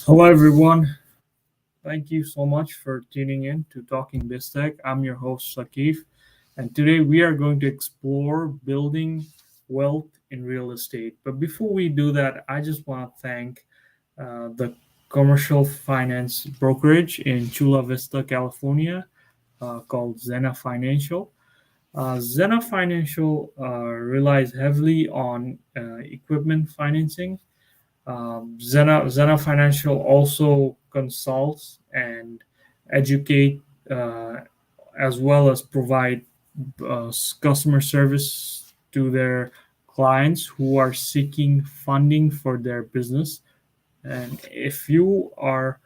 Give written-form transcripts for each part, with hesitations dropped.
Hello, everyone. Thank you so much for tuning in to Talking BizTech. I'm your host, Saqif, and today we are going to explore building wealth in real estate. But before we do that, I just want to thank the commercial finance brokerage in Chula Vista, California, called Zena Financial. Zena Financial relies heavily on equipment financing. Zena Financial also consults and educate, as well as provide customer service to their clients who are seeking funding for their business. And if you are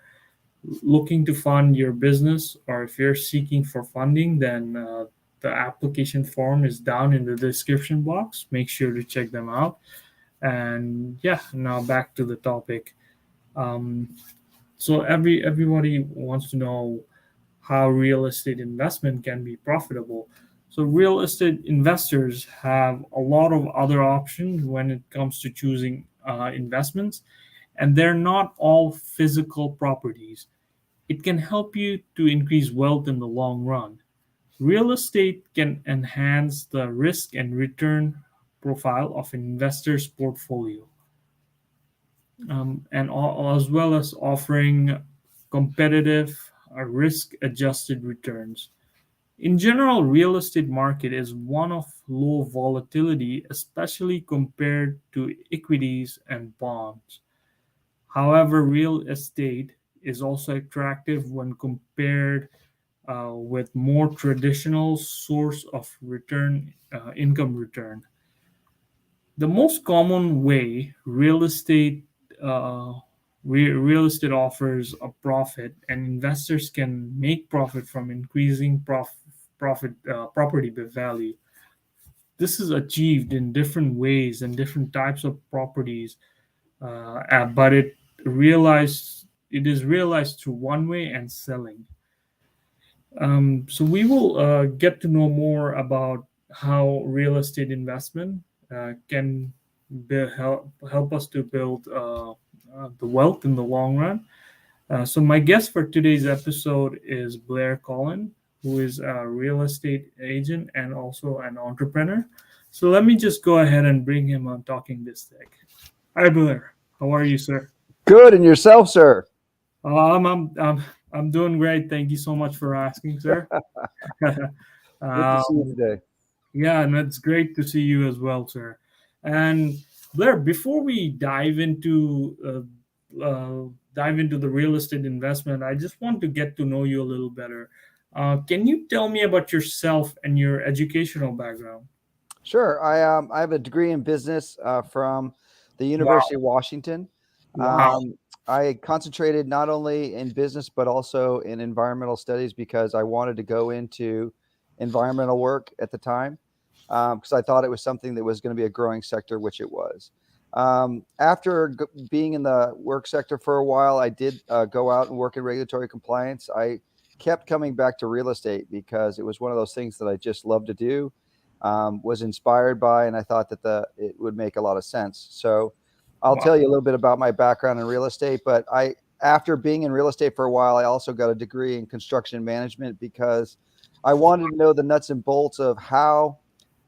looking to fund your business, or if you're seeking for funding, then the application form is down in the description box. Make sure to check them out. And yeah, now back to the topic. Um, so everybody wants to know how real estate investment can be profitable. So real estate investors have a lot of other options when it comes to choosing investments, and they're not all physical properties. It can help you to increase wealth in the long run. Real estate can enhance the risk and return profile of an investor's portfolio, as well as offering competitive risk adjusted returns. In general, real estate market is one of low volatility, especially compared to equities and bonds. However, real estate is also attractive when compared with more traditional source of income return. The most common way uh, real estate offers a profit, and investors can make profit from increasing profit property value. This is achieved in different ways and different types of properties, but it is realized through one way and selling. So we will get to know more about how real estate investment can help us to build the wealth in the long run. So my guest for today's episode is Blair Collins, who is a real estate agent and also an entrepreneur. So let me just go ahead and bring him on Talking This Tech. Hi, Blair. How are you, sir? Good, and yourself, sir? I'm doing great. Thank you so much for asking, sir. Good to see you um, today. yeah, and it's great to see you as well, sir. And Blair, before we dive into the real estate investment, I just want to get to know you a little better. Can you tell me about yourself and your educational background? Sure. I have a degree in business from the Wow, University of Washington. wow, Um, I concentrated not only in business but also in environmental studies because I wanted to go into environmental work at the time because I thought it was something that was going to be a growing sector, which it was. After being in the work sector for a while, I did go out and work in regulatory compliance. I kept coming back to real estate because it was one of those things that I just love to do, was inspired by, and I thought that it would make a lot of sense. So I'll wow, tell you a little bit about my background in real estate. But after being in real estate for a while, I also got a degree in construction management because I wanted to know the nuts and bolts of how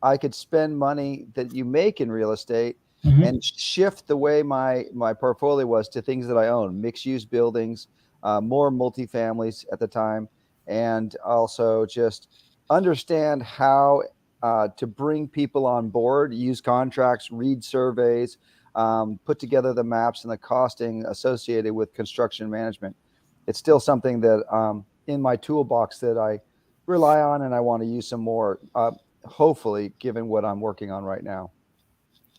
I could spend money that you make in real estate hmm, and shift the way my portfolio was to things that I own, mixed use buildings, more multifamilies at the time, and also just understand how to bring people on board, use contracts, read surveys, put together the maps and the costing associated with construction management. It's still something that in my toolbox that I rely on and I want to use some more, hopefully, given what I'm working on right now.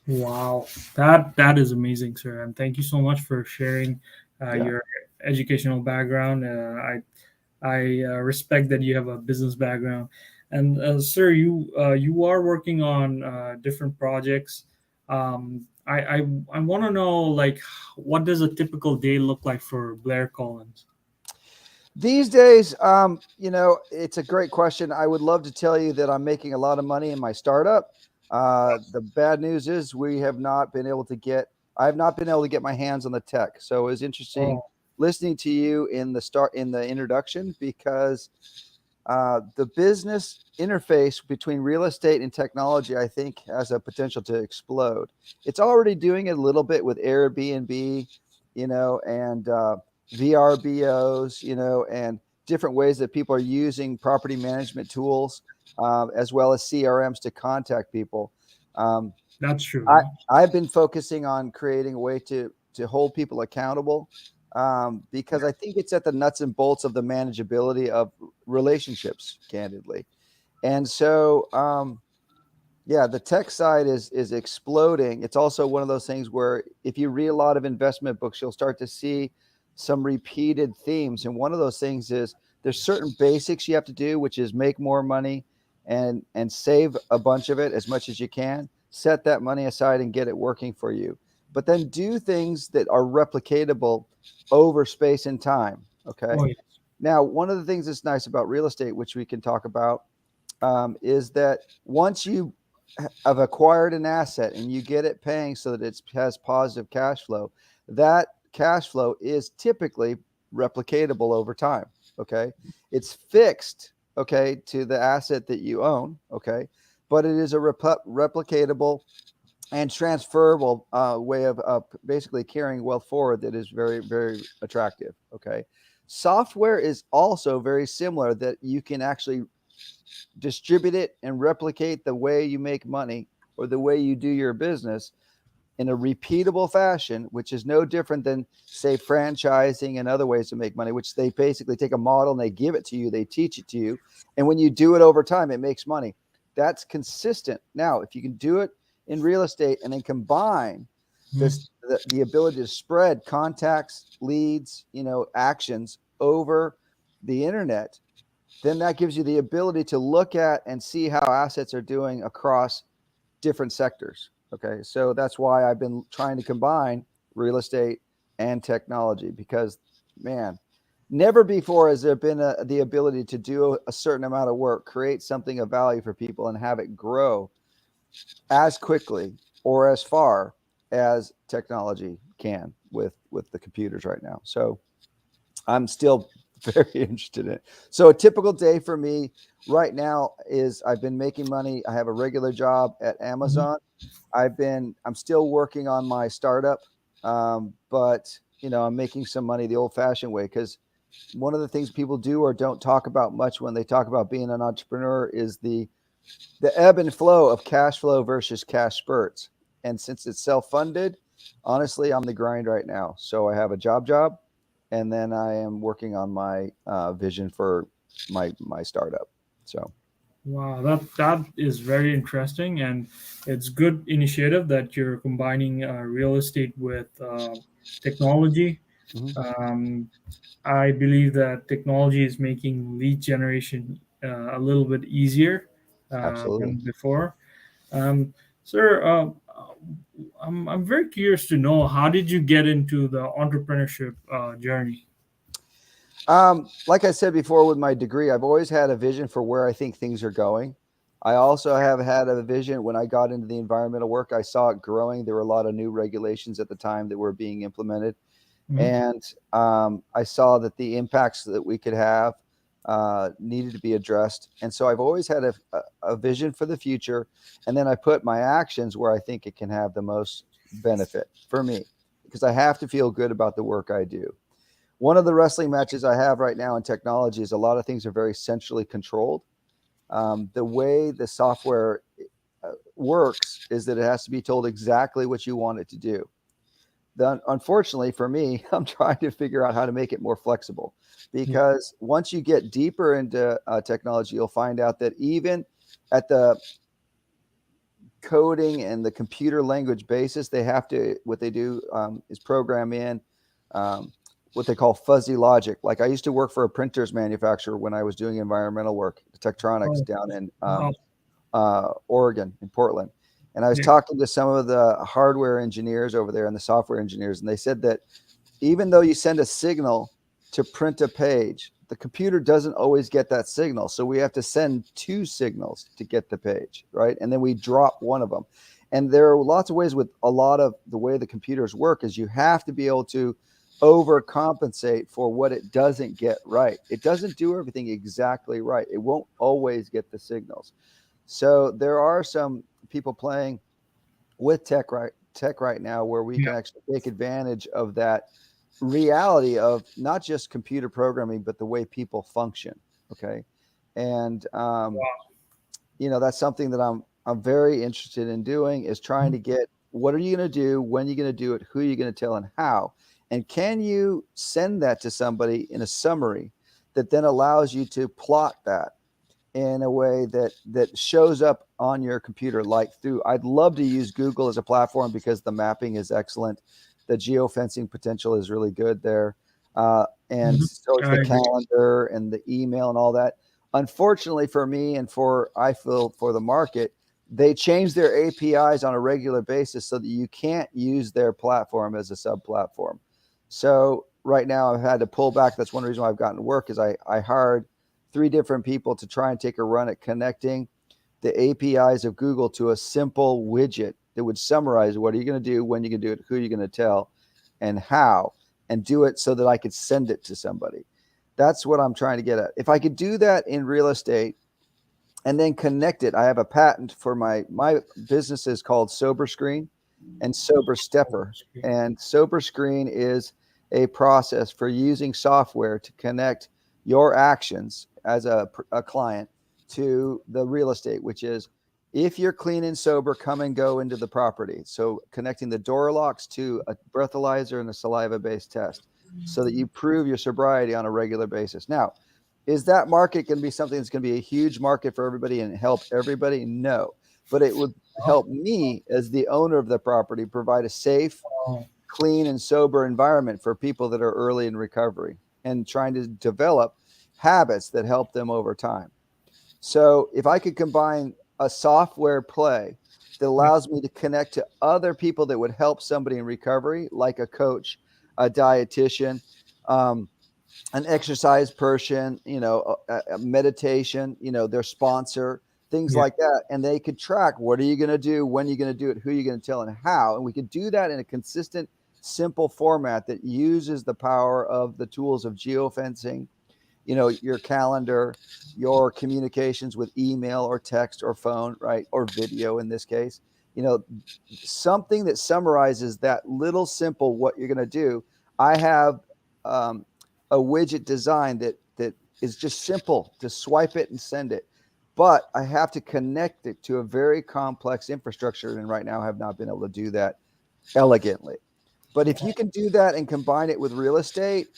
wow. That is amazing, sir. And thank you so much for sharing Yeah. your educational background. I respect that you have a business background, and sir, you are working on different projects. I want to know, like, what does a typical day look like for Blair Collins? These days, it's a great question. I would love to tell you that I'm making a lot of money in my startup. The bad news is I have not been able to get my hands on the tech. So it was interesting Oh, listening to you in the introduction, because the business interface between real estate and technology, I think, has a potential to explode. It's already doing it a little bit with Airbnb, and VRBOs, and different ways that people are using property management tools, as well as CRMs to contact people. That's true. I've been focusing on creating a way to hold people accountable, because I think it's at the nuts and bolts of the manageability of relationships, candidly. And so, yeah, the tech side is exploding. It's also one of those things where if you read a lot of investment books, you'll start to see some repeated themes. And one of those things is there's certain basics you have to do, which is make more money and save a bunch of it as much as you can. Set that money aside and get it working for you. But then do things that are replicatable over space and time. Okay. Oh, yes. Now, one of the things that's nice about real estate, which we can talk about, is that once you have acquired an asset and you get it paying so that it has positive cash flow, that cash flow is typically replicatable over time. Okay. It's fixed, okay, to the asset that you own. Okay. But it is a replicatable and transferable way of basically carrying wealth forward that is very, very attractive. Okay. Software is also very similar, that you can actually distribute it and replicate the way you make money or the way you do your business in a repeatable fashion, which is no different than, say, franchising and other ways to make money, which they basically take a model and they give it to you, they teach it to you. And when you do it over time, it makes money. That's consistent. Now, if you can do it in real estate and then combine this, the ability to spread contacts, leads, actions over the internet, then that gives you the ability to look at and see how assets are doing across different sectors. Okay. So that's why I've been trying to combine real estate and technology, because, man, never before has there been the ability to do a certain amount of work, create something of value for people, and have it grow as quickly or as far as technology can with the computers right now. So I'm still very interested in it. So a typical day for me right now is I've been making money. I have a regular job at Amazon. I'm still working on my startup, but I'm making some money the old-fashioned way, because one of the things people do or don't talk about much when they talk about being an entrepreneur is the ebb and flow of cash flow versus cash spurts. And since it's self-funded, honestly, I'm the grind right now. So I have a job, and then I am working on my vision for my startup. So. Wow, that is very interesting, and it's good initiative that you're combining real estate with technology. Um, I believe that technology is making lead generation a little bit easier Absolutely. than before. Sir, I'm very curious to know, how did you get into the entrepreneurship journey? Like I said before, with my degree, I've always had a vision for where I think things are going. I also have had a vision when I got into the environmental work. I saw it growing. There were a lot of new regulations at the time that were being implemented. Mhm. And I saw that the impacts that we could have needed to be addressed. And so I've always had a vision for the future. And then I put my actions where I think it can have the most benefit for me, because I have to feel good about the work I do. One of the wrestling matches I have right now in technology is a lot of things are very centrally controlled. The way the software works is that it has to be told exactly what you want it to do. Unfortunately for me, I'm trying to figure out how to make it more flexible, Yeah. because once you get deeper into technology, you'll find out that even at the coding and the computer language basis, what they do is program in what they call fuzzy logic. Like, I used to work for a printers manufacturer when I was doing environmental work, Tektronix, Oh, down in wow. Oregon, in Portland. And I was Yeah. talking to some of the hardware engineers over there and the software engineers, and they said that even though you send a signal to print a page, the computer doesn't always get that signal. So we have to send two signals to get the page, right? And then we drop one of them. And there are lots of ways with a lot of the way the computers work is you have to be able to overcompensate for what it doesn't get right. It doesn't do everything exactly right. It won't always get the signals. So there are some people playing with tech right now where we Yeah. can actually take advantage of that reality of not just computer programming, but the way people function. Okay. And Wow. that's something that I'm very interested in doing, is trying to get, what are you going to do, when are you going to do it, who are you going to tell, and how, and can you send that to somebody in a summary that then allows you to plot that in a way that shows up on your computer, like through, I'd love to use Google as a platform because the mapping is excellent, the geofencing potential is really good there, and so is I the agree. calendar and the email and all that. Unfortunately for me, and for, I feel, for the market, they change their APIs on a regular basis so that you can't use their platform as a sub platform. So right now I've had to pull back. That's one reason why I've gotten work, is I hired 3 different people to try and take a run at connecting the APIs of Google to a simple widget that would summarize what are you going to do, when you can do it, who are you going to tell, and how, and do it so that I could send it to somebody. That's what I'm trying to get at. If I could do that in real estate and then connect it, I have a patent for my business is called Sober Screen and Sober Stepper. And Sober Screen is a process for using software to connect your actions as a client to the real estate, which is, if you're clean and sober, come and go into the property. So connecting the door locks to a breathalyzer and a saliva-based test so that you prove your sobriety on a regular basis. Now, is that market going to be something that's going to be a huge market for everybody and help everybody? No, but it would help me as the owner of the property provide a safe, Oh, clean, and sober environment for people that are early in recovery and trying to develop habits that help them over time. So if I could combine a software play that yeah. allows me to connect to other people that would help somebody in recovery, like a coach, a dietitian, um, an exercise person, a meditation, their sponsor, things Yeah. like that. And they could track, what are you going to do, when are you going to do it, who are you going to tell, and how. And we could do that in a consistent, simple format that uses the power of the tools of geofencing, your calendar, your communications with email or text or phone, right? Or video in this case, you know, something that summarizes that little simple what you're going to do. I have um, a widget design that is just simple to swipe it and send it, but I have to connect it to a very complex infrastructure, and right now I have not been able to do that elegantly. But if you can do that and combine it with real estate,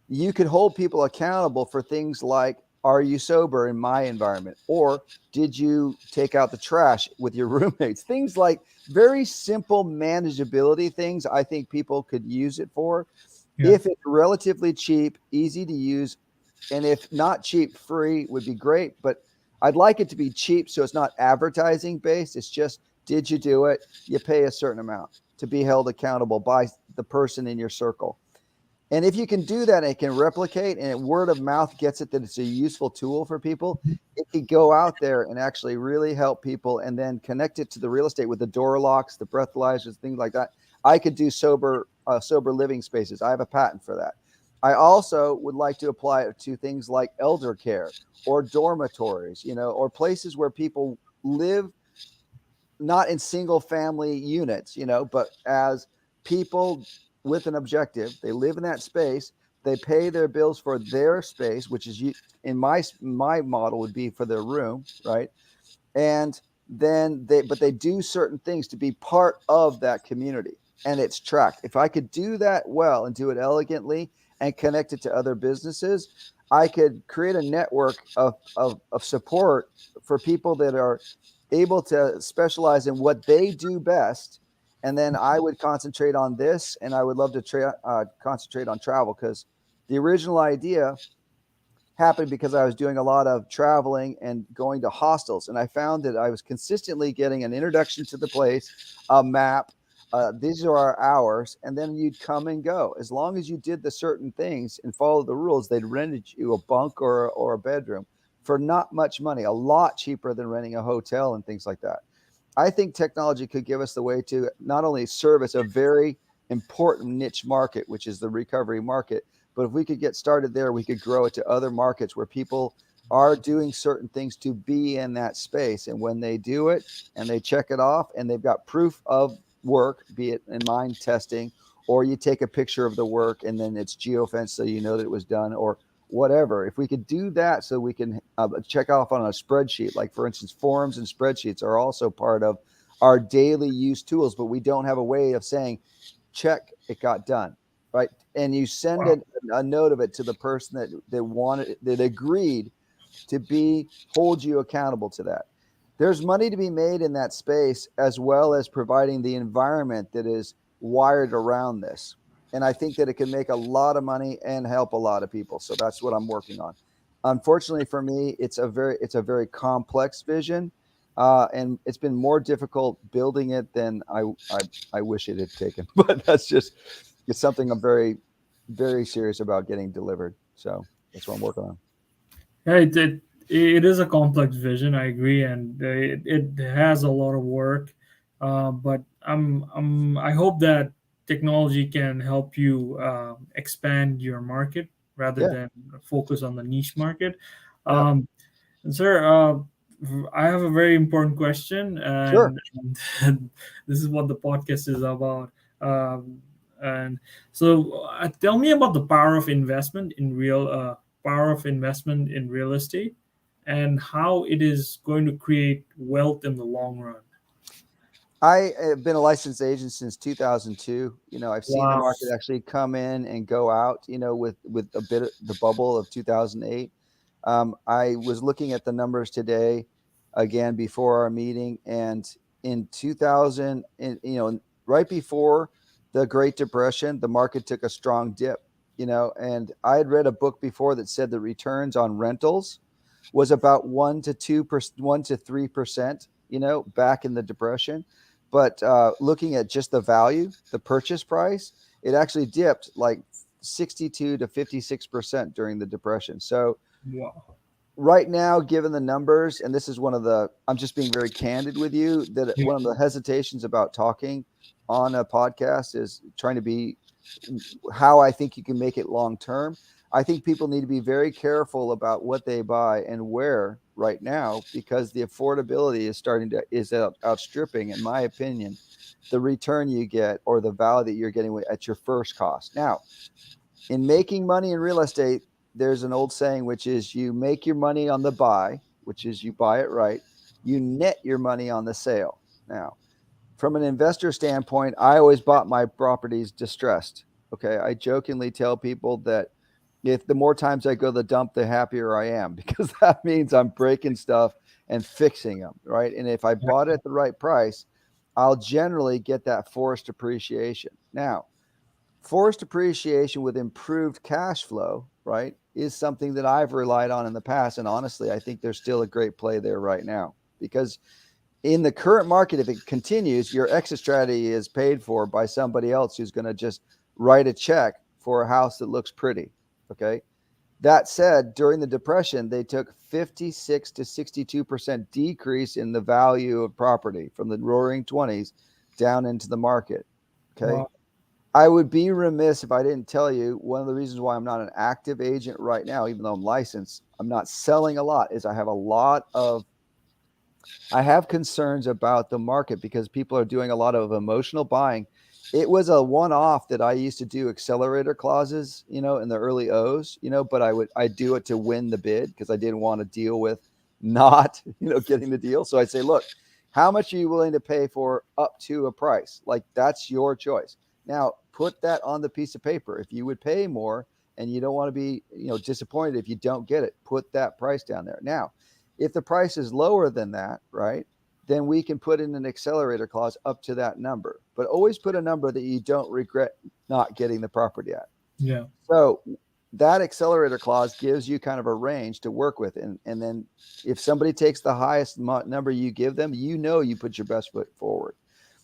you could hold people accountable for things like, are you sober in my environment? Or did you take out the trash with your roommates? Things like very simple manageability things I think people could use it for. Yeah. If it's relatively cheap, easy to use, and if not cheap, free would be great. But I'd like it to be cheap so it's not advertising based. It's just, did you do it? You pay a certain amount to be held accountable by the person in your circle. And if you can do that, and it can replicate, and word of mouth gets it that it's a useful tool for people, it could go out there and actually really help people, and then connect it to the real estate with the door locks, the breathalyzers, things like that. I could do sober living spaces. I have a patent for that. I also would like to apply it to things like elder care or dormitories, or places where people live not in single family units, but as people with an objective. They live in that space. They pay their bills for their space, which is, in my model, would be for their room, right? And then they do certain things to be part of that community, and it's tracked. If I could do that well and do it elegantly and connect it to other businesses, I could create a network of support for people that are able to specialize in what they do best. And then I would concentrate on this, and I would love to concentrate on travel, because the original idea happened because I was doing a lot of traveling and going to hostels. And I found that I was consistently getting an introduction to the place, a map. These are our hours. And then you'd come and go. As long as you did the certain things and followed the rules, they'd rent you a bunk or a bedroom for not much money, a lot cheaper than renting a hotel and things like that. I think technology could give us the way to not only service a very important niche market, which is the recovery market. But if we could get started there, we could grow it to other markets where people are doing certain things to be in that space. And when they do it and they check it off and they've got proof of work, be it in mind testing, or you take a picture of the work and then it's geofenced so you know that it was done, or whatever. If we could do that so we can check off on a spreadsheet, like for instance, forms and spreadsheets are also part of our daily use tools, but we don't have a way of saying, check, it got done, right? And you send a note of it to the person that wanted, that agreed to hold you accountable to that. There's money to be made in that space, as well as providing the environment that is wired around this. And I think that it can make a lot of money and help a lot of people. So that's what I'm working on. Unfortunately for me, it's a very complex vision. And it's been more difficult building it than I wish it had taken. But it's something I'm very, very serious about getting delivered. So that's what I'm working on. Yeah, it is a complex vision. I agree, and it has a lot of work. But I hope that technology can help you expand your market rather Yeah, than focus on the niche market. yeah, Um, and sir, I have a very important question, sure. and this is what the podcast is about. And so, tell me about the power of investment in real estate, and how it is going to create wealth in the long run. I have been a licensed agent since 2002. I've seen the Wow. market actually come in and go out, with a bit of the bubble of 2008. I was looking at the numbers today again before our meeting, and in 2000, right before the Great Depression, the market took a strong dip, and I had read a book before that said the returns on rentals was about 1 to 2%, 1 to 3%, back in the Depression. But looking at just the value, the purchase price, it actually dipped like 62 to 56% during the Depression. So Wow. right now, given the numbers, and this is I'm just being very candid with you, that Yeah. one of the hesitations about talking on a podcast is trying to be how I think you can make it long term. I think people need to be very careful about what they buy and where right now, because the affordability is outstripping, in my opinion, the return you get or the value that you're getting at your first cost. Now, in making money in real estate, there's an old saying, which is you make your money on the buy, which is you buy it right. You net your money on the sale. Now, from an investor standpoint, I always bought my properties distressed. Okay. I jokingly tell people that if the more times I go to the dump, the happier I am, because that means I'm breaking stuff and fixing them. Right. And if I bought it at the right price, I'll generally get that forced appreciation. Now, forced appreciation with improved cash flow, right, is something that I've relied on in the past. And honestly, I think there's still a great play there right now, because in the current market, if it continues, your exit strategy is paid for by somebody else who's going to just write a check for a house that looks pretty. Okay. That said, during the Depression, they took 56 to 62% decrease in the value of property from the roaring 20s down into the market. Okay. Wow. I would be remiss if I didn't tell you one of the reasons why I'm not an active agent right now, even though I'm licensed, I'm not selling a lot, is I have concerns about the market because people are doing a lot of emotional buying. It was a one-off that I used to do accelerator clauses, in the early O's, but I do it to win the bid because I didn't want to deal with not, getting the deal. So I'd say, look, how much are you willing to pay for up to a price? Like, that's your choice. Now, put that on the piece of paper. If you would pay more and you don't want to be, disappointed if you don't get it, put that price down there. Now, if the price is lower than that, right, then we can put in an accelerator clause up to that number. But always put a number that you don't regret not getting the property at. Yeah. So that accelerator clause gives you kind of a range to work with. And then if somebody takes the highest number you give them, you put your best foot forward.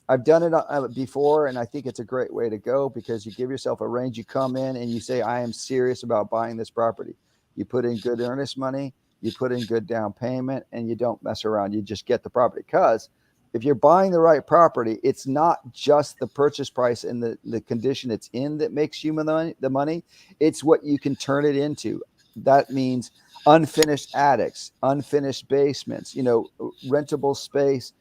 I've done it before, and I think it's a great way to go because you give yourself a range. You come in and you say, I am serious about buying this property. You put in good earnest money, you put in good down payment, and you don't mess around. You just get the property, because if you're buying the right property, it's not just the purchase price and the condition it's in that makes you the money. It's what you can turn it into. That means unfinished attics, unfinished basements, rentable space,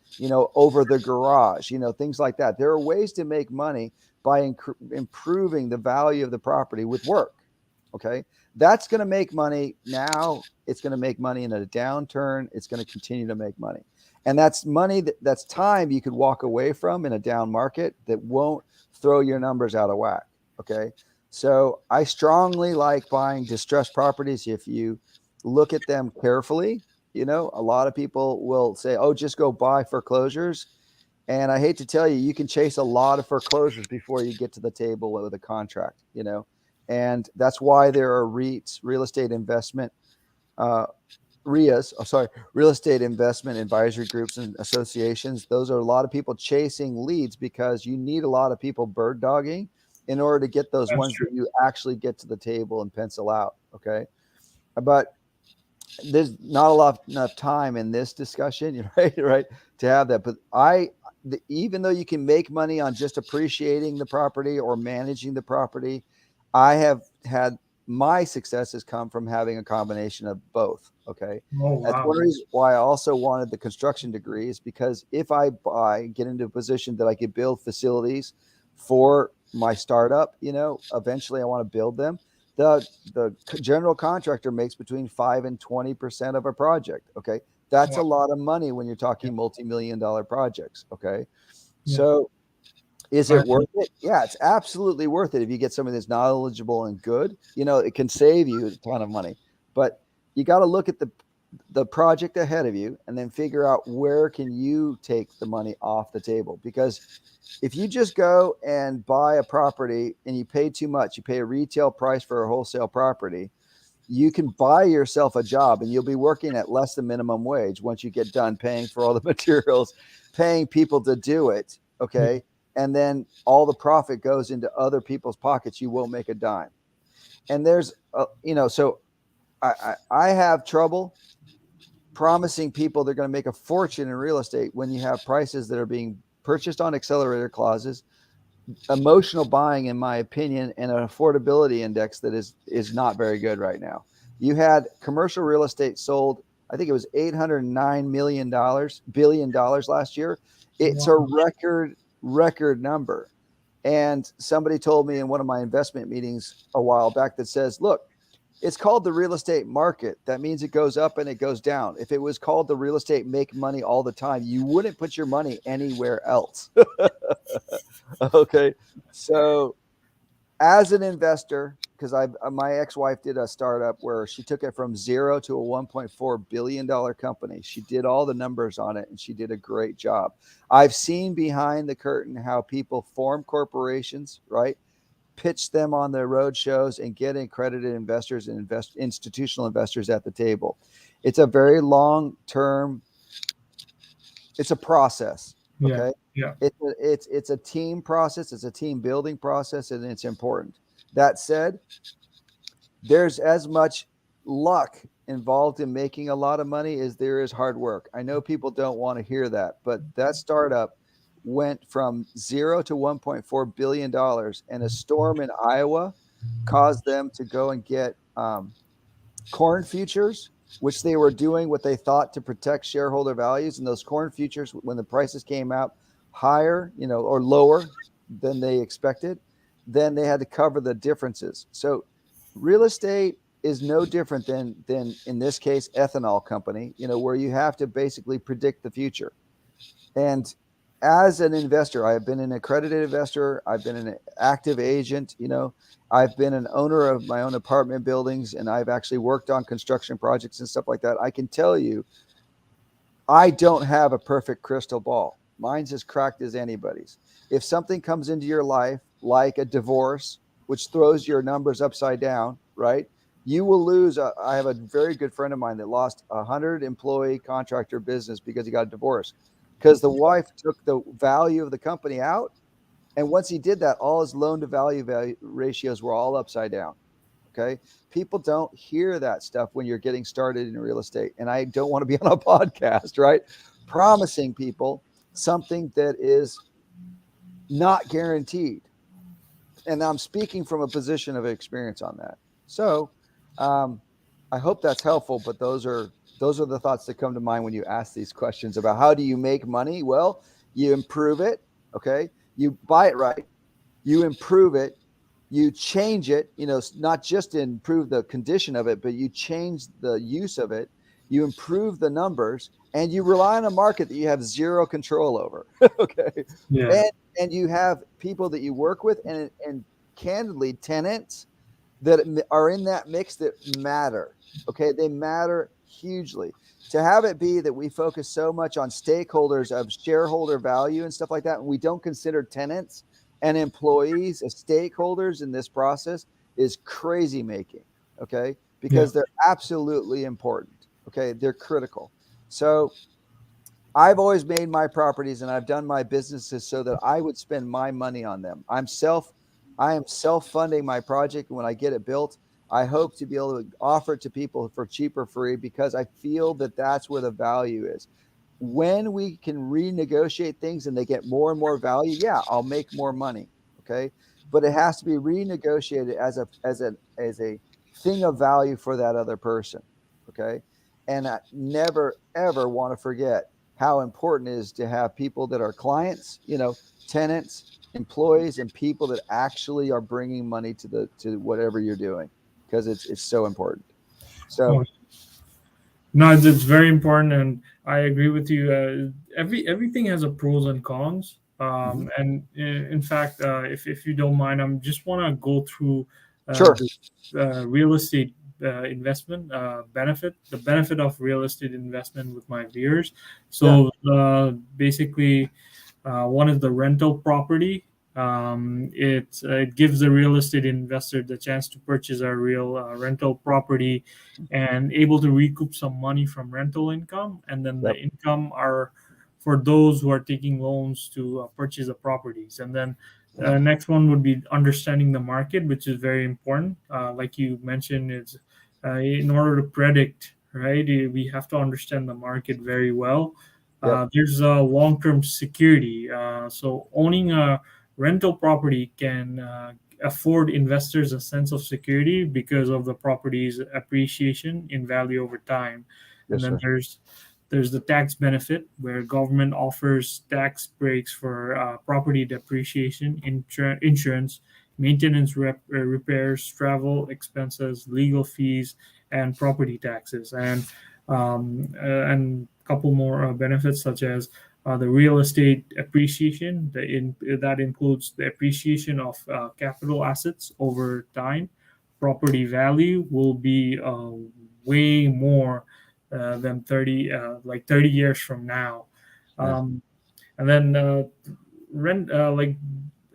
over the garage, things like that. There are ways to make money by improving the value of the property with work. Okay. That's going to make money now. It's going to make money in a downturn. It's going to continue to make money. And that's money that's time you could walk away from in a down market that won't throw your numbers out of whack. Okay. So I strongly like buying distressed properties. If you look at them carefully, a lot of people will say, oh, just go buy foreclosures. And I hate to tell you, you can chase a lot of foreclosures before you get to the table with a contract, and that's why there are REITs, real estate investment, real estate investment advisory groups and associations. Those are a lot of people chasing leads because you need a lot of people bird dogging in order to get those That's ones true. that you actually get to the table and pencil out. Okay. But there's not enough time in this discussion, right, to have that. But even though you can make money on just appreciating the property or managing the property, I have had my success has come from having a combination of both. Okay. Oh, That's wow. one reason why I also wanted the construction degree, is because if I get into a position that I could build facilities for my startup, eventually I want to build them. The general contractor makes between 5 and 20% of a project. Okay. That's Wow. a lot of money when you're Yeah. talking multi-million dollar projects. Okay. Yeah. So is I, it worth it? Yeah, it's absolutely worth it. If you get somebody that's knowledgeable and good, it can save you a ton of money. But you got to look at the project ahead of you and then figure out where can you take the money off the table. Because if you just go and buy a property and you pay too much, you pay a retail price for a wholesale property, you can buy yourself a job and you'll be working at less than minimum wage once you get done paying for all the materials, paying people to do it. Okay. yeah. And then all the profit goes into other people's pockets. You won't make a dime. And there's, so I have trouble promising people they're going to make a fortune in real estate when you have prices that are being purchased on accelerator clauses, emotional buying, in my opinion, and an affordability index that is not very good right now. You had commercial real estate sold, I think it was $809 billion last year. It's a Wow. record number. And somebody told me in one of my investment meetings a while back that says, look, it's called the real estate market. That means it goes up and it goes down. If it was called the real estate make money all the time, you wouldn't put your money anywhere else. Okay. So as an investor, because my ex-wife did a startup where she took it from zero to a $1.4 billion company. She did all the numbers on it and she did a great job. I've seen behind the curtain how people form corporations, right? Pitch them on their road shows and get accredited investors and institutional investors at the table. It's a very long term. It's a process. Yeah. Okay. Yeah. It's a team process. It's a team building process, and it's important. That said, there's as much luck involved in making a lot of money as there is hard work. I know people don't want to hear that, but that startup went from zero to $1.4 billion, and a storm in Iowa caused them to go and get corn futures, which they were doing what they thought to protect shareholder values. And those corn futures, when the prices came out higher, or lower than they expected, then they had to cover the differences. So real estate is no different than in this case, ethanol company, where you have to basically predict the future. And as an investor, I have been an accredited investor. I've been an active agent. I've been an owner of my own apartment buildings, and I've actually worked on construction projects and stuff like that. I can tell you, I don't have a perfect crystal ball. Mine's as cracked as anybody's. If something comes into your life, like a divorce, which throws your numbers upside down, right? You will lose. I have a very good friend of mine that lost 100-employee contractor business because he got a divorce, because the wife took the value of the company out. And once he did that, all his loan to value ratios were all upside down. Okay. People don't hear that stuff when you're getting started in real estate. And I don't want to be on a podcast, right? Promising people something that is not guaranteed. And I'm speaking from a position of experience on that. So I hope that's helpful, but those are the thoughts that come to mind when you ask these questions about how do you make money. Well, you improve it. Okay. You buy it right, you improve it, you change it, not just improve the condition of it, but you change the use of it, you improve the numbers, and you rely on a market that you have zero control over. Okay. Yeah. And you have people that you work with, and candidly, tenants that are in that mix that matter. Okay. They matter hugely. To have it be that we focus so much on stakeholders of shareholder value and stuff like that, and we don't consider tenants and employees as stakeholders in this process is crazy making. Okay. Yeah. Because they're absolutely important. Okay. They're critical. So I've always made my properties and I've done my businesses so that I would spend my money on them. I am self-funding my project. When I get it built, I hope to be able to offer it to people for cheap or free because I feel that that's where the value is. When we can renegotiate things and they get more and more value, yeah, I'll make more money. Okay. But it has to be renegotiated as a thing of value for that other person. Okay. And I never, ever want to forget how important it is to have people that are clients, tenants, employees, and people that actually are bringing money to whatever you're doing, because it's so important. So Oh, no, it's very important, and I agree with you. Everything has a pros and cons. mhm. And in fact, if you don't mind, I'm just want to go through Sure. the real estate investment the benefit of real estate investment with my viewers. Yeah. So basically, one is the rental property. It gives the real estate investor the chance to purchase a real rental property and able to recoup some money from rental income, and then the Yep. income are for those who are taking loans to purchase the properties. And then next one would be understanding the market, which is very important. Like you mentioned, it's in order to predict, right? We have to understand the market very well. Yep. There's a long-term security. So owning a rental property can afford investors a sense of security because of the property's appreciation in value over time. And Yes, then sir. there's the tax benefit where government offers tax breaks for property depreciation, insurance, maintenance, repairs, travel expenses, legal fees, and property taxes, and a couple more benefits such as the real estate appreciation. That includes the appreciation of capital assets over time. Property value will be way more than 30 years from now. Yeah. Um, and then rent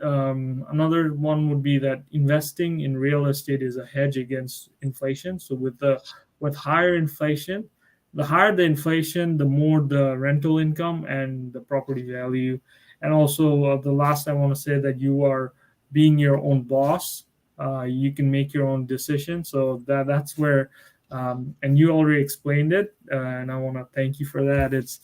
another one would be that investing in real estate is a hedge against inflation. So with higher inflation, the higher the inflation, the more the rental income and the property value. And also, the last I want to say that you are being your own boss. You can make your own decisions. So that's where, and you already explained it, and I want to thank you for that. It's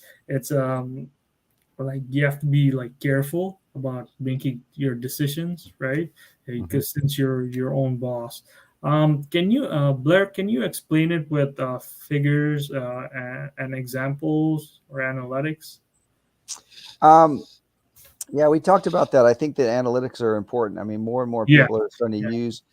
like you have to be like careful about making your decisions, right? Mhm. Because since you're your own boss. Can you, Blair, can you explain it with figures and examples or analytics? Um, yeah, we talked about that. I think that analytics are important. I mean, more and more Yeah, people are starting to yeah, use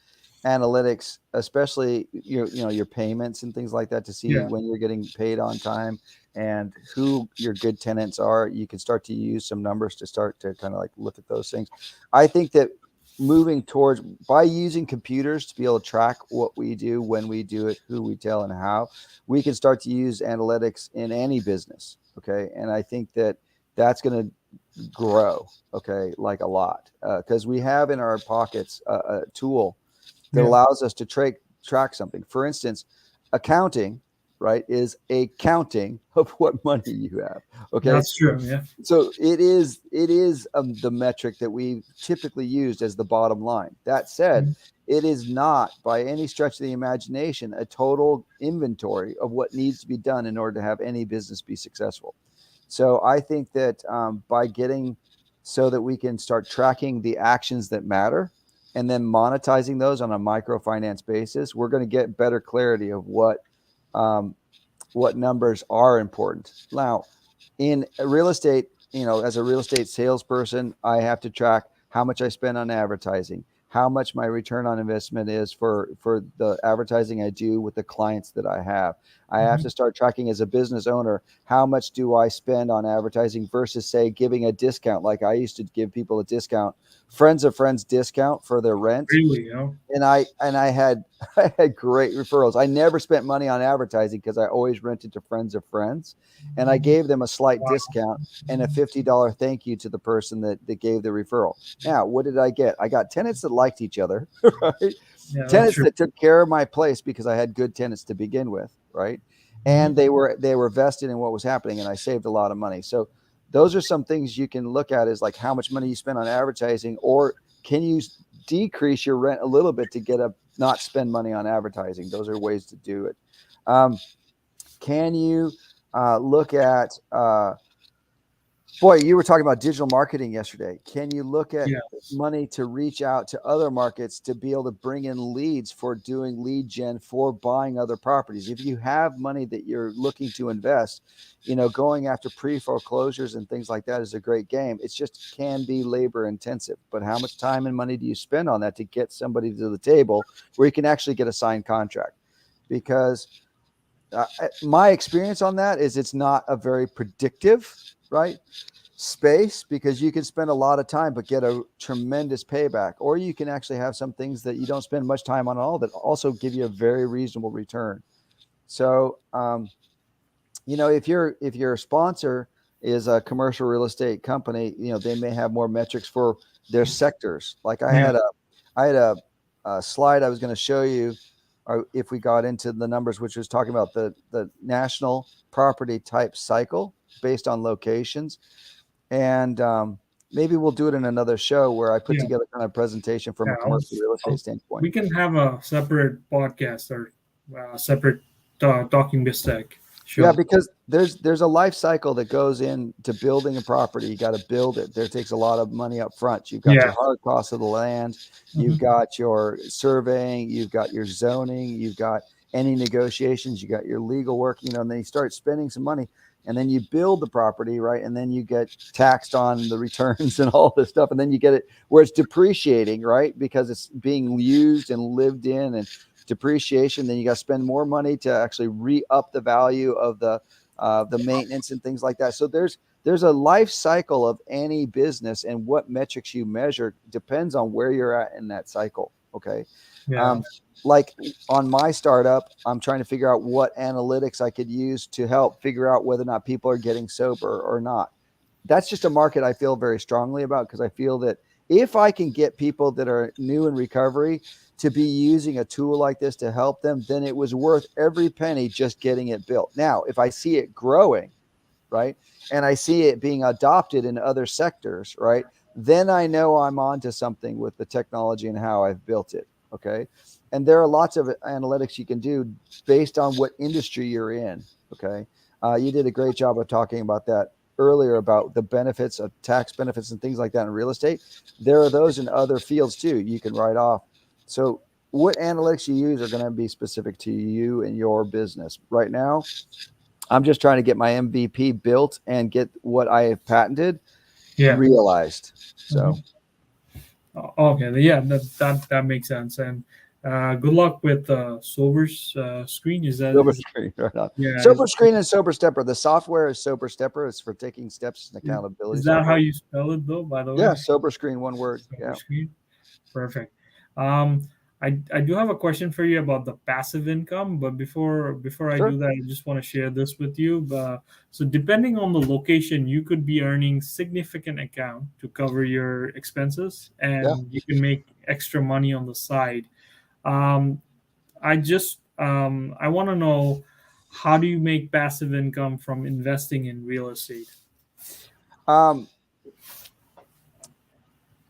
analytics, especially your payments and things like that, to see yeah, when you're getting paid on time and who your good tenants are. You can start to use some numbers to start to kind of like look at those things. I think that moving towards by using computers to be able to track what we do, when we do it, who we tell, and how, we can start to use analytics in any business. Okay, and I think that that's going to grow, okay, like a lot, because we have in our pockets a tool that yeah. allows us to track something. For instance, accounting, right, is a counting of what money you have. Okay, That's true. Yeah, so it is the metric that we typically used as the bottom line. That said, mm, it is not by any stretch of the imagination a total inventory of what needs to be done in order to have any business be successful. So I think that by getting so that we can start tracking the actions that matter and then monetizing those on a microfinance basis, we're going to get better clarity of um, what numbers are important. Now, in real estate, as a real estate salesperson, I have to track how much I spend on advertising, how much my return on investment is for the advertising I do with the clients that I have. I have to start tracking as a business owner, how much do I spend on advertising versus, say, giving a discount. Like I used to give people a discount, friends of friends discount for their rent. Really, you know? And I had I had great referrals. I never spent money on advertising because I always rented to friends of friends, and I gave them a slight Wow. discount and a $50 thank you to the person that gave the referral. Now, what did I get? I got tenants that liked each other, right? Yeah, that's Tenants true. that took care of my place because I had good tenants to begin with, right? Mhm. And they were vested in what was happening, and I saved a lot of money. So those are some things you can look at, is like how much money you spend on advertising, or can you decrease your rent a little bit to get a not spend money on advertising. Those are ways to do it. Can you look at boy, you were talking about digital marketing yesterday. Can you look at Yes. money to reach out to other markets to be able to bring in leads for doing lead gen for buying other properties? If you have money that you're looking to invest, going after pre-foreclosures and things like that is a great game. It's just can be labor intensive. But how much time and money do you spend on that to get somebody to the table where you can actually get a signed contract? Because my experience on that is it's not a very predictive, right, space, because you can spend a lot of time but get a tremendous payback, or you can actually have some things that you don't spend much time on at all that also give you a very reasonable return. So if your sponsor is a commercial real estate company, they may have more metrics for their sectors. Like I Yeah. had a slide I was going to show you, or if we got into the numbers, which was talking about the national property type cycle based on locations. And maybe we'll do it in another show where I put Yeah. together kind of presentation from Yeah. a commercial real estate standpoint. We can have a separate podcast or separate talking BizTech Yeah, show. because there's a life cycle that goes into building a property. You got to build it. There takes a lot of money up front. You've got Yeah. your hard cost of the land, you've Mhm. got your surveying, you've got your zoning, you've got any negotiations, you got your legal work, and then you start spending some money, and then you build the property, right? And then you get taxed on the returns and all this stuff, and then you get it where it's depreciating, right? Because it's being used and lived in, and depreciation. Then you got to spend more money to actually re-up the value of the maintenance and things like that. So there's a life cycle of any business, and what metrics you measure depends on where you're at in that cycle. Okay. Yeah. Um, like on my startup, I'm trying to figure out what analytics I could use to help figure out whether or not people are getting sober or not. That's just a market I feel very strongly about, because I feel that if I can get people that are new in recovery to be using a tool like this to help them, then it was worth every penny just getting it built. Now, if I see it growing, right, and I see it being adopted in other sectors, right, then I know I'm onto something with the technology and how I've built it. Okay. And there are lots of analytics you can do based on what industry you're in. Okay. You did a great job of talking about that earlier, about the benefits of tax benefits and things like that in real estate. There are those in other fields too you can write off. So what analytics you use are going to be specific to you and your business. Right now, I'm just trying to get my MVP built and get what I have patented Yeah. realized. So Mhm. Okay. Yeah. That makes sense. And good luck with Sober's screen. Is that Sober is Screen, right on. yeah? Sober Screen and Sober Stepper. The software is Sober Stepper. It's for taking steps and is, accountability is that how software. you spell it though? By the way, Yeah, Sober Screen, one word. Sober Yeah, screen. Perfect. Um, I do have a question for you about the passive income, but before I sure. do that, I just want to share this with you. So depending on the location, you could be earning significant account to cover your expenses, Yeah. and you can make extra money on the side. Um, I want to know, how do you make passive income from investing in real estate? Um,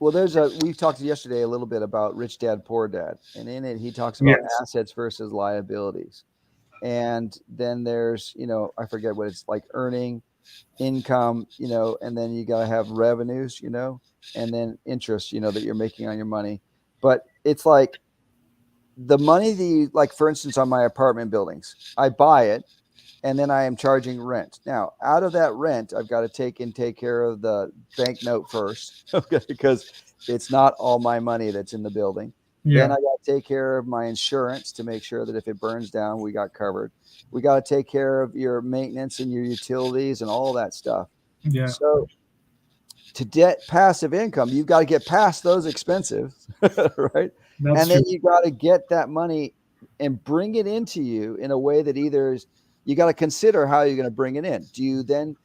well, we've talked yesterday a little bit about Rich Dad, Poor Dad. And in it, he talks about Yes. assets versus liabilities. And then there's, I forget what it's like, earning income, and then you got to have revenues, and then interest, that you're making on your money. But it's like the money that you, like, for instance, on my apartment buildings, I buy it and then I am charging rent. Now, out of that rent, I've got to take care of the banknote first, okay, because it's not all my money that's in the building. Then Yeah. I got to take care of my insurance to make sure that if it burns down, we got covered. We got to take care of your maintenance and your utilities and all that stuff. Yeah. So to get passive income, you've got to get past those expenses, right? That's And then true. you got to get that money and bring it into you in a way that either is, you got to consider how you're going to bring it in. Do you then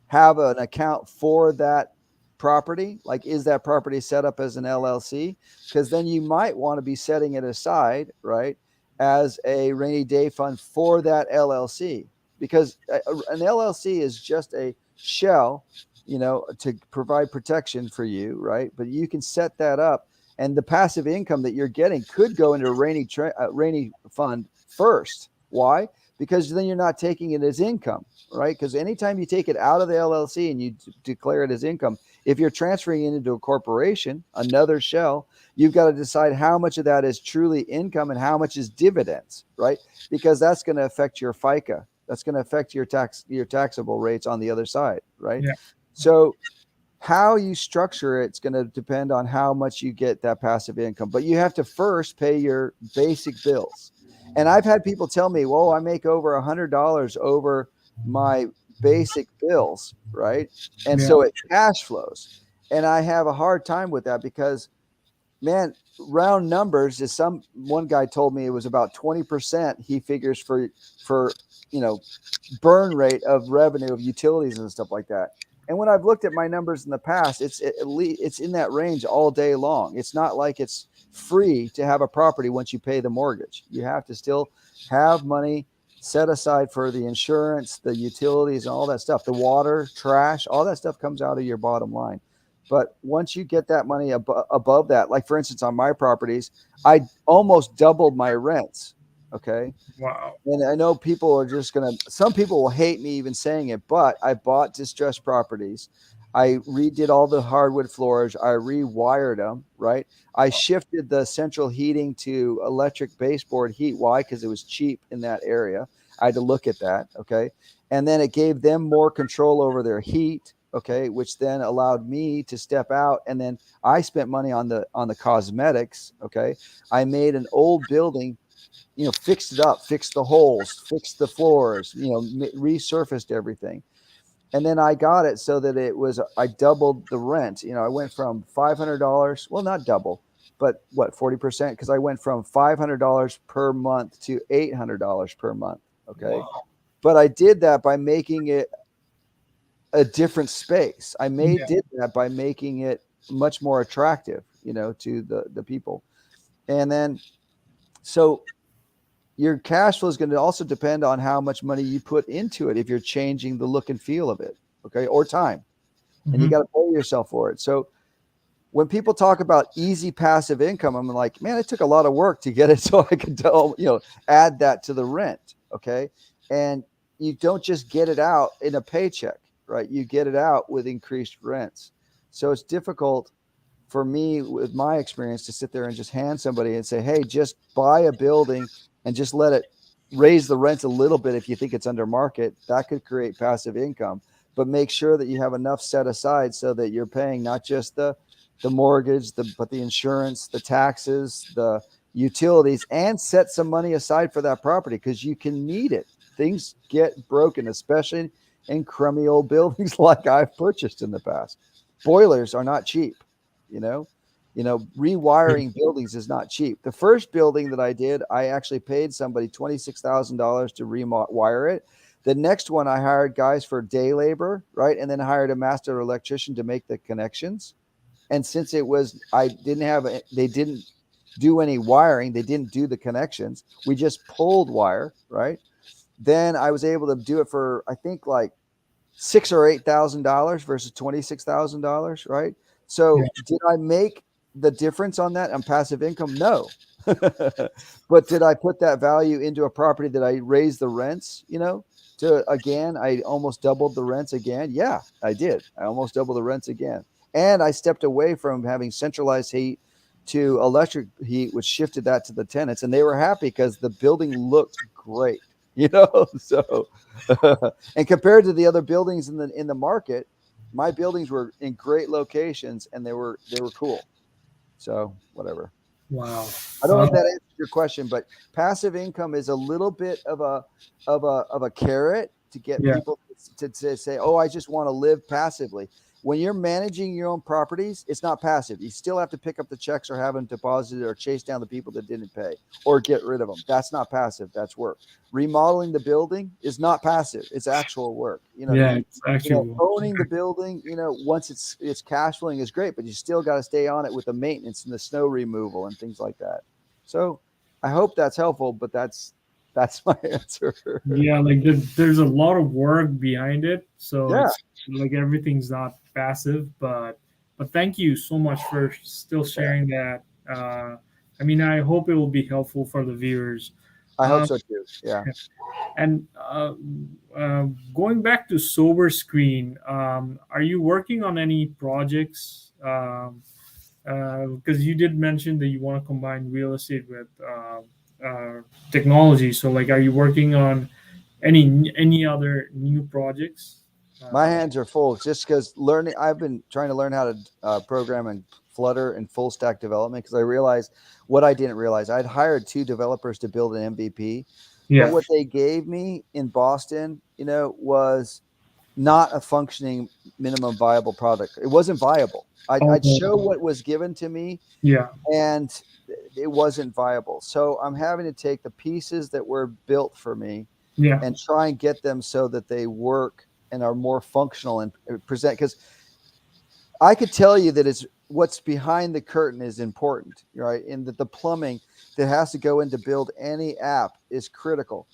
have an account for that property? Like, is that property set up as an LLC? Because then you might want to be setting it aside, right, as a rainy day fund for that LLC, because an LLC is just a shell, to provide protection for you, right? But you can set that up, and the passive income that you're getting could go into a rainy fund first. Why? Because then you're not taking it as income, right? Because anytime you take it out of the LLC and you declare it as income, if you're transferring it into a corporation, another shell, you've got to decide how much of that is truly income and how much is dividends, right? Because that's going to affect your FICA. That's going to affect your taxable rates on the other side, right? Yeah. So how you structure it's going to depend on how much you get that passive income. But you have to first pay your basic bills. And I've had people tell me, well, I make over $100 over my basic bills, right? And Yeah. so it cash flows. And I have a hard time with that because, man, round numbers is one guy told me it was about 20% he figures for burn rate of revenue of utilities and stuff like that. And when I've looked at my numbers in the past, it's at least it's in that range all day long. It's not like it's free to have a property once you pay the mortgage. You have to still have money set aside for the insurance, the utilities, and all that stuff. The water, trash, all that stuff comes out of your bottom line. But once you get that money above that, like for instance, on my properties, I almost doubled my rents. Okay. Wow. And I know people are just some people will hate me even saying it, but I bought distressed properties. I redid all the hardwood floors. I rewired them, right? I shifted the central heating to electric baseboard heat. Why? Because it was cheap in that area. I had to look at that. Okay. And then it gave them more control over their heat. Okay. Which then allowed me to step out. And then I spent money on the cosmetics. Okay. I made an old building, fixed it up, fixed the holes, fixed the floors, resurfaced everything. And then I got it so that I doubled the rent. I went from $500, well, not double, but 40%? Because I went from $500 per month to $800 per month. Okay. Wow. But I did that by making it a different space. Did that by making it much more attractive, to the people. And then, so your cash flow is going to also depend on how much money you put into it. If you're changing the look and feel of it, okay, or time, and you got to pay yourself for it. So when people talk about easy passive income, I'm like, man, it took a lot of work to get it so I could, add that to the rent. Okay. And you don't just get it out in a paycheck, right? You get it out with increased rents. So it's difficult for me, with my experience, to sit there and just hand somebody and say, hey, just buy a building and just let it raise the rent a little bit. If you think it's under market, that could create passive income, but make sure that you have enough set aside so that you're paying not just the mortgage, but the insurance, the taxes, the utilities, and set some money aside for that property, because you can need it. Things get broken, especially in crummy old buildings like I've purchased in the past. Boilers are not cheap, rewiring buildings is not cheap. The first building that I did, I actually paid somebody $26,000 to rewire it. The next one, I hired guys for day labor, right? And then hired a master electrician to make the connections. And since they didn't do any wiring, they didn't do the connections, we just pulled wire, right? Then I was able to do it for, I think, like $6,000 or $8,000 versus $26,000, right? So did I make the difference on that on passive income? No. But did I put that value into a property that I raised the rents? to again, I almost doubled the rents again. Yeah, I did. I almost doubled the rents again. And I stepped away from having centralized heat to electric heat, which shifted that to the tenants. And they were happy because the building looked great, So, and compared to the other buildings in the market, my buildings were in great locations and they were cool. So whatever. Wow. I don't know Uh, if that answers your question, but passive income is a little bit of a carrot to get yeah. people to say, "Oh, I just want to live passively." When you're managing your own properties, it's not passive. You still have to pick up the checks or have them deposited or chase down the people that didn't pay or get rid of them. That's not passive. That's work. Remodeling the building is not passive. It's actual work. You know what I Yeah. mean? It's actually. Owning the building, once it's cash flowing is great, but you still got to stay on it with the maintenance and the snow removal and things like that. So I hope that's helpful, but that's my answer. Yeah, like there's a lot of work behind it, so Yeah, it's like everything's not passive. But thank you so much for still yeah. sharing that. I mean, I hope it will be helpful for the viewers. I hope Um, so too. Yeah. and going back to Sober Screen, are you working on any projects? Because you did mention that you want to combine real estate with technology. So, like, are you working on any other new projects? My Uh, hands are full just because I've been trying to learn how to program in Flutter and full stack development because I realized what I didn't realize. I'd hired 2 developers to build an MVP, but yeah. what they gave me in Boston, was not a functioning minimum viable product. It wasn't viable. I'd show Oh, what was given to me yeah. and it wasn't viable. So I'm having to take the pieces that were built for me Yeah. and try and get them so that they work and are more functional and present. Because I could tell you that it's what's behind the curtain is important, right? And that the plumbing that has to go in to build any app is critical.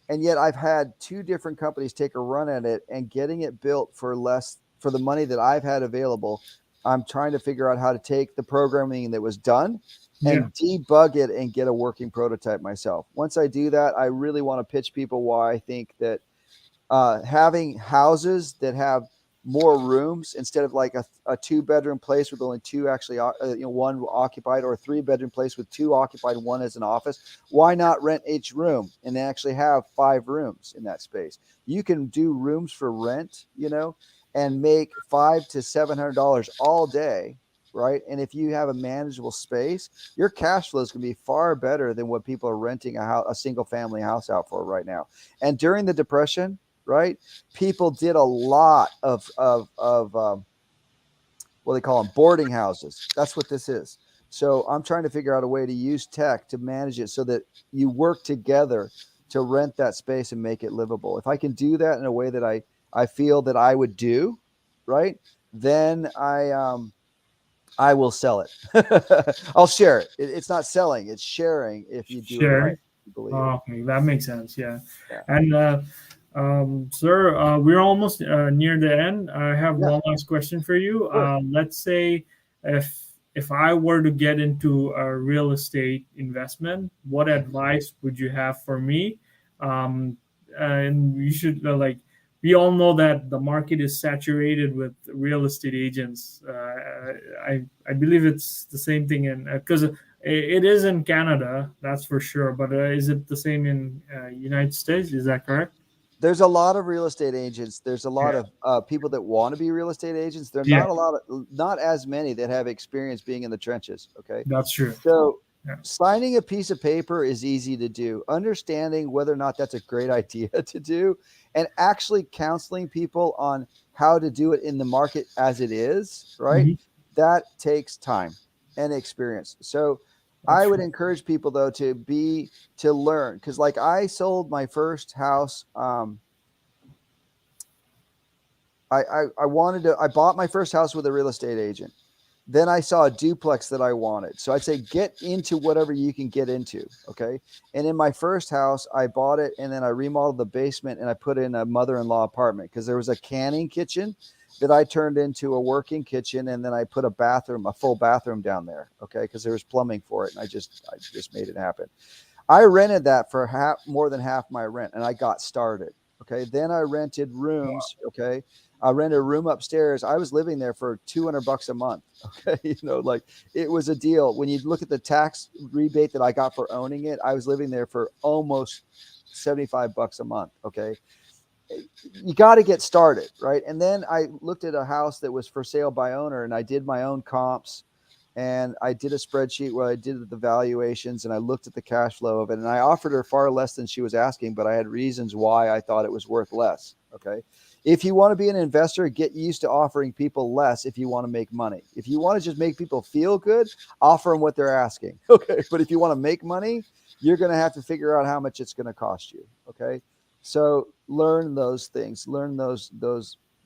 And yet I've had 2 different companies take a run at it and getting it built for less for the money that I've had available. I'm trying to figure out how to take the programming that was done Yeah. and debug it and get a working prototype myself. Once I do that, I really want to pitch people why I think that having houses that have more rooms instead of like a 2 bedroom place with only two actually one occupied, or a 3 bedroom place with 2 occupied, one as an office. Why not rent each room and actually have 5 rooms in that space? You can do rooms for rent, and make $500 to $700 all day, right? And if you have a manageable space, your cash flows can be far better than what people are renting a single family house out for right now. And during the Depression, right, people did a lot of what they call them, boarding houses. That's what this is. So I'm trying to figure out a way to use tech to manage it so that you work together to rent that space and make it livable. If I can do that in a way that I feel that I would do, right, then I will sell it. I'll share it. It's not selling, it's sharing if you do it right. Sharing. You believe it. Oh, okay, that makes sense. Yeah. Yeah. And sir, we're almost near the end. I have Yeah. one last question for you. Sure. Let's say if I were to get into a real estate investment, what advice would you have for me? Um, and you should we all know that the market is saturated with real estate agents. I believe it's the same thing in because it is in Canada, that's for sure. But is it the same in United States? Is that correct? There's a lot of real estate agents. There's a lot Yeah, of people that want to be real estate agents. There are yeah, not as many that have experience being in the trenches. Okay. that's true. So Yeah, signing a piece of paper is easy to do. Understanding whether or not that's a great idea to do and actually counseling people on how to do it in the market as it is, right? hmm, That takes time and experience. So that's I would true. encourage people though to learn, because like I sold my first house. I bought my first house with a real estate agent. Then I saw a duplex that I wanted. So I'd say get into whatever you can get into. Okay. And in my first house, I bought it and then I remodeled the basement and I put in a mother-in-law apartment because there was a canning kitchen that I turned into a working kitchen. And then I put a full bathroom down there. Okay. Because there was plumbing for it. And I just made it happen. I rented that for more than half my rent and I got started. Okay. Then I rented rooms. Okay. I rented a room upstairs. I was living there for $200 a month. Okay. Like it was a deal. When you look at the tax rebate that I got for owning it, I was living there for almost $75 a month. Okay. You got to get started, right? And then I looked at a house that was for sale by owner, and I did my own comps, and I did a spreadsheet where I did the valuations, and I looked at the cash flow of it, and I offered her far less than she was asking, but I had reasons why I thought it was worth less. Okay. If you want to be an investor, get used to offering people less if you want to make money. If you want to just make people feel good, offer them what they're asking. Okay. But if you want to make money, you're going to have to figure out how much it's going to cost you. Okay. So learn those things,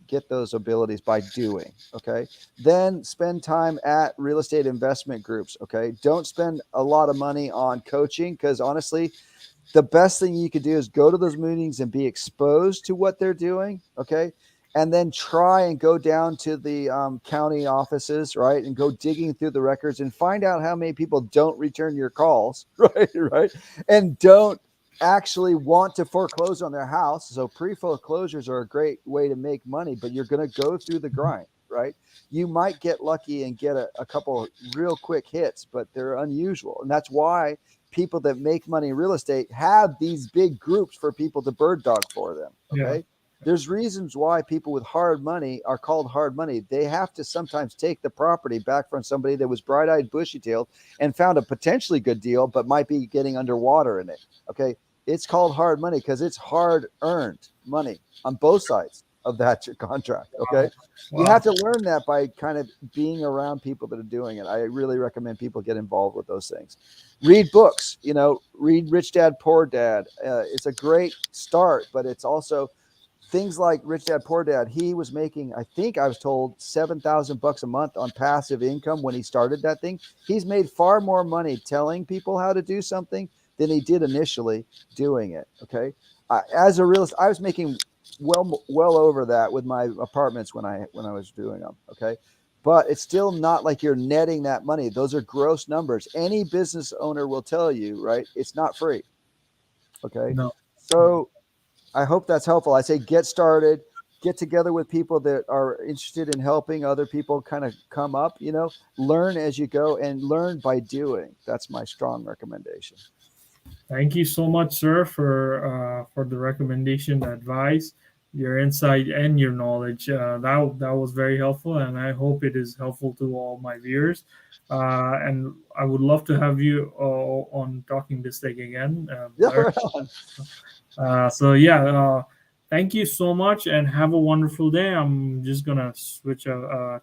get those abilities by doing. Okay. Then spend time at real estate investment groups. Okay. Don't spend a lot of money on coaching, because honestly, the best thing you could do is go to those meetings and be exposed to what they're doing. Okay. And then try and go down to the county offices, right? And go digging through the records and find out how many people don't return your calls, right? Right. And don't actually want to foreclose on their house. So pre-foreclosures are a great way to make money, but you're going to go through the grind, right? You might get lucky and get a couple real quick hits, but they're unusual. And that's why people that make money in real estate have these big groups for people to bird dog for them. Okay. Yeah. There's reasons why people with hard money are called hard money. They have to sometimes take the property back from somebody that was bright-eyed, bushy-tailed and found a potentially good deal, but might be getting underwater in it. Okay. It's called hard money because it's hard earned money on both sides of that contract. Okay. Wow. You have to learn that by kind of being around people that are doing it. I really recommend people get involved with those things. Read books, read Rich Dad, Poor Dad. It's a great start, but it's also things like Rich Dad, Poor Dad. He was making, I think I was told, $7,000 a month on passive income when he started that thing. He's made far more money telling people how to do something than he did initially doing it. Okay. As a realist, I was making well over that with my apartments when I was doing them. Okay. But it's still not like you're netting that money. Those are gross numbers. Any business owner will tell you, right? It's not free. Okay. No. So I hope that's helpful. I say, get started, get together with people that are interested in helping other people kind of come up, learn as you go and learn by doing. That's my strong recommendation. Thank you so much, sir, for the recommendation, the advice, your insight, and your knowledge. That was very helpful, and I hope it is helpful to all my viewers. And I would love to have you on Talking BizTech again. Blair. Thank you so much, and have a wonderful day. I'm just gonna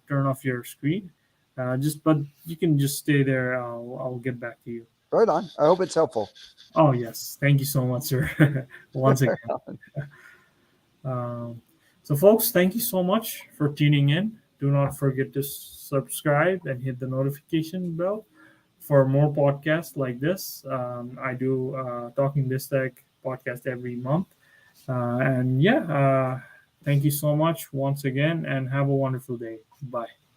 turn off your screen. But you can just stay there. I'll get back to you. Right on. I hope it's helpful. Oh, yes. Thank you so much, sir. Once again. So, folks, thank you so much for tuning in. Do not forget to subscribe and hit the notification bell for more podcasts like this. I do Talking BizTech podcast every month. Thank you so much once again, and have a wonderful day. Bye.